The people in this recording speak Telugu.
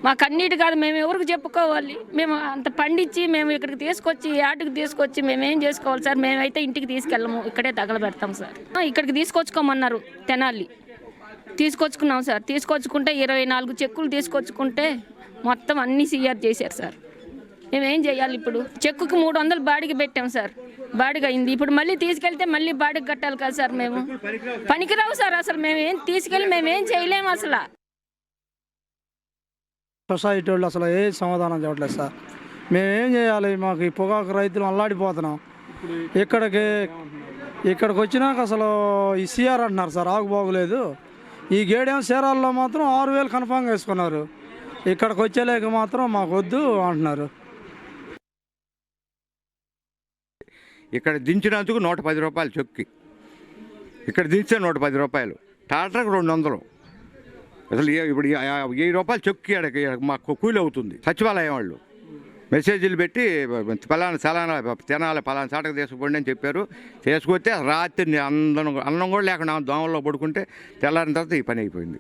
మాకు అన్నిటి కాదు, మేము ఎవరికి చెప్పుకోవాలి? మేము అంత పండించి మేము ఇక్కడికి తీసుకొచ్చి ఆటకి తీసుకొచ్చి మేమేం చేసుకోవాలి సార్? మేమైతే ఇంటికి తీసుకెళ్ళము, ఇక్కడే తగలబెడతాం సార్. ఇక్కడికి తీసుకొచ్చుకోమన్నారు తెనాలి, తీసుకొచ్చుకున్నాం సార్. తీసుకొచ్చుకుంటే 24 చెక్కులు తీసుకొచ్చుకుంటే మొత్తం అన్నీ సీఆర్ చేశారు సార్. మేమేం చేయాలి ఇప్పుడు? చెక్కుకి 300 బాడిగ పెట్టాం సార్, బాడిగ అయింది. ఇప్పుడు మళ్ళీ తీసుకెళ్తే మళ్ళీ బాడిగ కట్టాలి కదా సార్. మేము పనికిరావు సార్, అసలు మేమేం తీసుకెళ్ళి మేమేం చేయలేము అసలు. సొసైటీ వాళ్ళు అసలు ఏ సమాధానం చెప్పట్లేదు సార్. మేమేం చేయాలి? మాకు ఈ పొగాకు రైతులు అల్లాడిపోతున్నాం. ఇక్కడికి వచ్చినాక అసలు ఈ సీఆర్ అంటున్నారు సార్, ఆకు బాగులేదు. ఈ గేడేం చీరాల్లో మాత్రం 6000 కన్ఫామ్గా వేసుకున్నారు. ఇక్కడికి వచ్చేలేక మాత్రం మాకు వద్దు అంటున్నారు. ఇక్కడ దించినందుకు 110 రూపాయలు చొక్కి, ఇక్కడ దించితే 110 రూపాయలు, టాటర్కి 200. అసలు ఇప్పుడు 1000 రూపాయలు చొక్కి మాకు కూలి అవుతుంది. సచివాలయం వాళ్ళు మెసేజ్లు పెట్టి చలానా తినాలి, పలానా చాటకు తీసుకుపోండి అని చెప్పారు. తీసుకొస్తే రాత్రి అన్నం కూడా లేకుండా దోమల్లో పడుకుంటే తెల్లారిన తర్వాత ఈ పని అయిపోయింది.